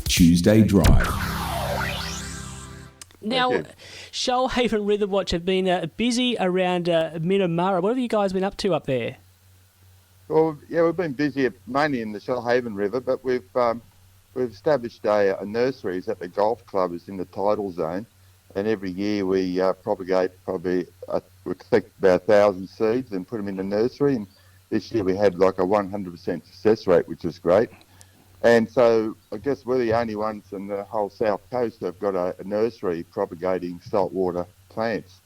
Tuesday Drive. Now, Shoalhaven River Watch have been busy around Minamurra. What have you guys been up to up there? Well, yeah, we've been busy mainly in the Shoalhaven River, but we've established a nurseries at the golf club. It's in the tidal zone, and every year we propagate we collect about 1,000 seeds and put them in the nursery. And this year we had like a 100% success rate, which was great. And so I guess we're the only ones in the whole south coast that have got a nursery propagating saltwater plants.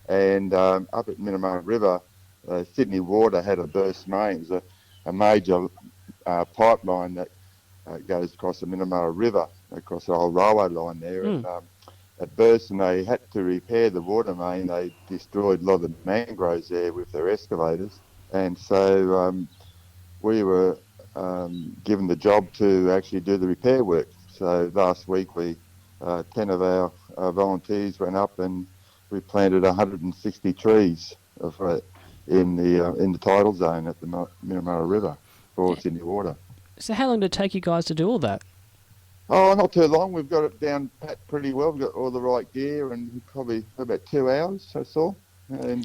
And up at Minamurra River, Sydney Water had a burst main. It was a major pipeline that goes across the Minamurra River, across the whole railway line there. And it burst and they had to repair the water main. They destroyed a lot of the mangroves there with their excavators. And so we were given the job to actually do the repair work. So last week 10 of our volunteers went up and we planted 160 trees in the tidal zone at the Minamurra River for Sydney Water. So how long did it take you guys to do all that? Oh, not too long. We've got it down pat pretty well. We've got all the right gear and probably about 2 hours, I saw. And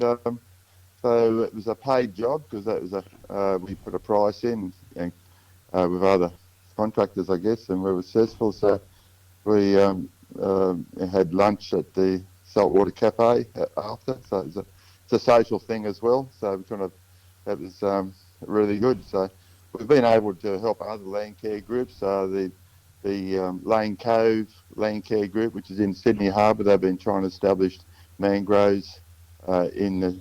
so it was a paid job because that was we put a price in and with other contractors, I guess, and we were successful. So we had lunch at the Saltwater Cafe after. So it's a social thing as well. So that was really good. So we've been able to help other land care groups. The Lane Cove Land Care Group, which is in Sydney Harbour, they've been trying to establish mangroves in the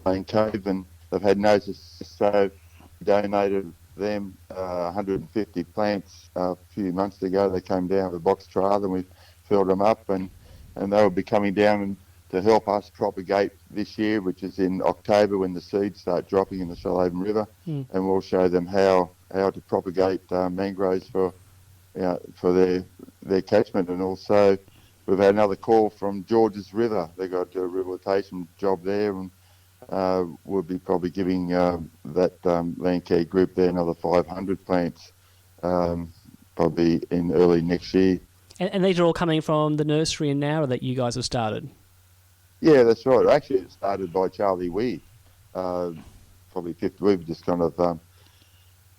Lane Cove, and they've had no success. So we donated them 150 plants a few months ago. They came down with a box trailer and we filled them up, and they will be coming down to help us propagate this year, which is in October when the seeds start dropping in the Shoalhaven River, and we'll show them how to propagate mangroves for their catchment. And also we've had another call from Georges River. They got a rehabilitation job there, and we'll be probably giving that land care group there another 500 plants probably in early next year. And these are all coming from the nursery in Nowra that you guys have started? Yeah, that's right. Actually, it started by Charlie Weir. Probably 50. We've just kind of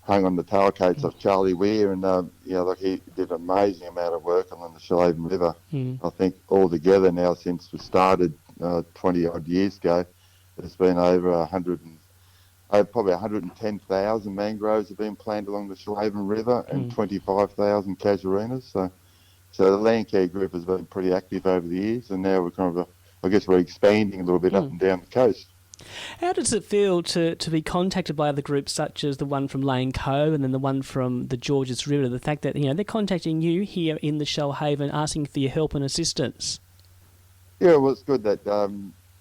hung on the tailcoats of Charlie Weir, and he did an amazing amount of work along the Shoalhaven River. I think altogether now, since we started 20 odd years ago, there's been over probably 110,000 mangroves have been planted along the Shoalhaven River and 25,000 casuarinas. So the land care group has been pretty active over the years, and now we're expanding a little bit up and down the coast. How does it feel to be contacted by other groups such as the one from Lane Cove and then the one from the Georges River? The fact that they're contacting you here in the Shoalhaven, asking for your help and assistance. Yeah, well, it's good that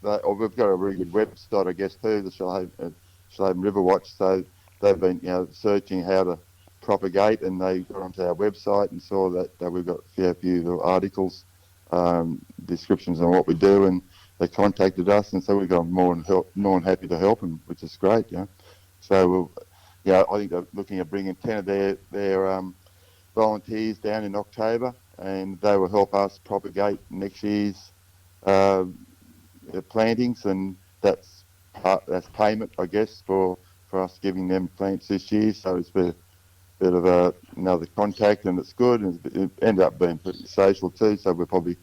we've got a really good website, I guess, too, the Shoalhaven River Watch. So they've been searching how to propagate, and they got onto our website and saw that we've got a few little articles, descriptions on what we do, and they contacted us, and so we got more than happy to help them, which is great. So I think they're looking at bringing 10 of their volunteers down in October, and they will help us propagate next year's plantings, and that's payment, I guess, for us giving them plants this year. So it's a bit of another contact, and it's good, and it ended up being pretty social too. So we'll probably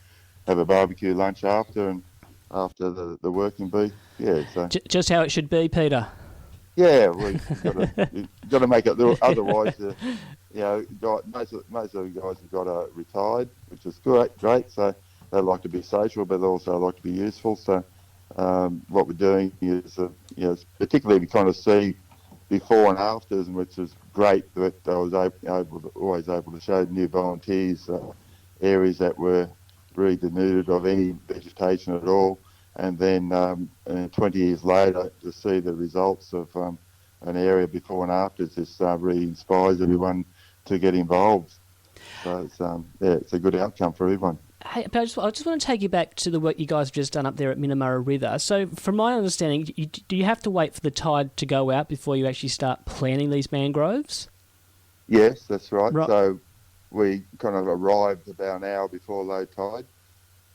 have a barbecue lunch after the working bee. Yeah. So just how it should be, Peter. Yeah, you've got to make it. Otherwise, most of the guys have got retired, which is great. So they like to be social, but they also like to be useful. So what we're doing is, particularly we kind of see before and afters, which is great that I was always able to show new volunteers areas that were really denuded of any vegetation at all, and then 20 years later to see the results of an area before and after just really inspires everyone to get involved. So it's a good outcome for everyone. Hey, but I just want to take you back to the work you guys have just done up there at Minamurra River. So from my understanding, do you have to wait for the tide to go out before you actually start planting these mangroves? Yes, that's right. Right. So we kind of arrived about an hour before low tide,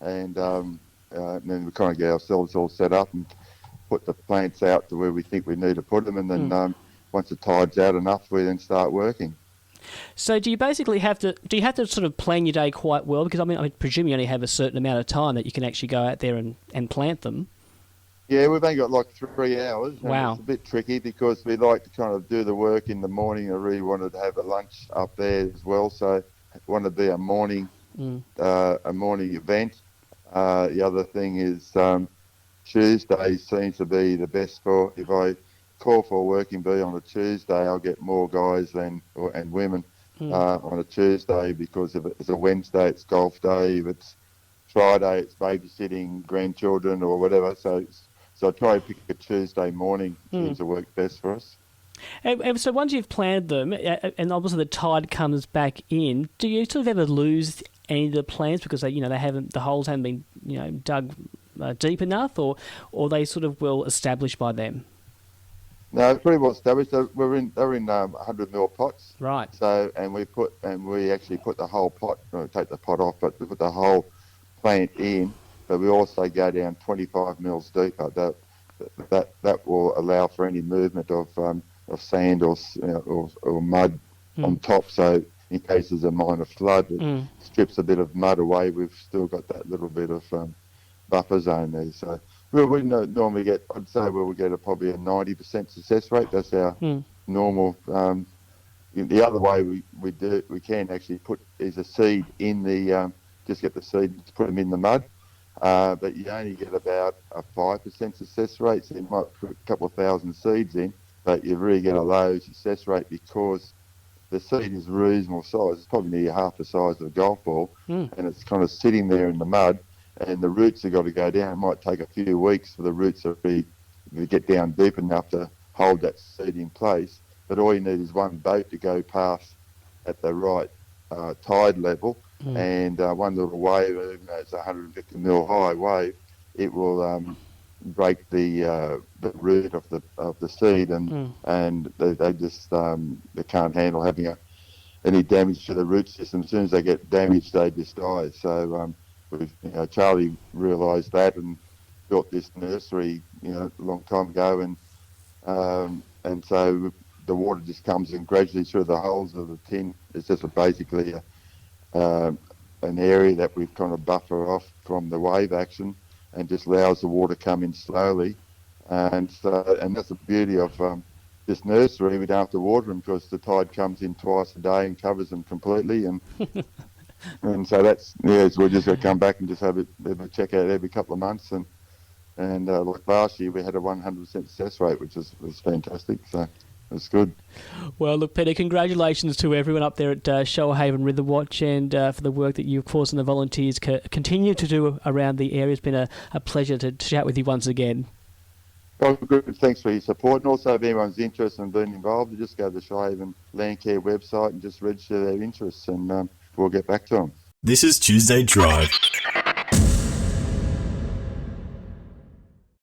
and then we kind of get ourselves all set up and put the plants out to where we think we need to put them, and then once the tide's out enough, we then start working. So do you basically have to sort of plan your day quite well? Because I presume you only have a certain amount of time that you can actually go out there and plant them. Yeah, we've only got like 3 hours. And Wow. It's a bit tricky because we like to kind of do the work in the morning. I really wanted to have a lunch up there as well, so it wanted to be a morning event. The other thing is Tuesday seems to be the best for, if I call for a working bee on a Tuesday, I'll get more guys and women on a Tuesday, because if it's a Wednesday, it's golf day. If it's Friday, it's babysitting grandchildren or whatever. So I try to pick a Tuesday morning. Seems to work best for us. And so once you've planted them, and obviously the tide comes back in, do you sort of ever lose any of the plants because the holes haven't been dug deep enough, or they sort of well established by them? No, it's pretty well established. They're in 100 ml pots. Right. So we actually put the whole pot. Take the pot off, but we put the whole plant in. But we also go down 25 mils deeper. That will allow for any movement of sand or mud on top. So in case there's a minor flood, it strips a bit of mud away. We've still got that little bit of buffer zone there. So we normally get, I'd say we'll get probably a 90% success rate. That's our normal. The other way we can actually put is a seed in the just get the seed, put them in the mud. But you only get about a 5% success rate, so you might put a couple of thousand seeds in, but you really get a low success rate because the seed is reasonable size. It's probably nearly half the size of a golf ball, and it's kind of sitting there in the mud, and the roots have got to go down. It might take a few weeks for the roots to get down deep enough to hold that seed in place, but all you need is one boat to go past at the right tide level, and one little wave, even though it's a 150 mil high wave, it will break the root of the seed, and they just they can't handle having any damage to the root system. As soon as they get damaged, they just die. So Charlie realised that and built this nursery a long time ago, and so the water just comes in gradually through the holes of the tin. It's just basically an area that we've kind of buffer off from the wave action, and just allows the water to come in slowly. And that's the beauty of this nursery. We don't have to water them because the tide comes in twice a day and covers them completely. And and so so we're just going to come back and just have a check out every couple of months. And like last year, we had a 100% success rate, which was fantastic. So it's good. Well, look, Peter, congratulations to everyone up there at Shoalhaven River Watch, and for the work that you, of course, and the volunteers continue to do around the area. It's been a pleasure to chat with you once again. Well, good. Thanks for your support. And also, if anyone's interested in being involved, just go to the Shoalhaven Landcare website and just register their interests, and we'll get back to them. This is Tuesday Drive.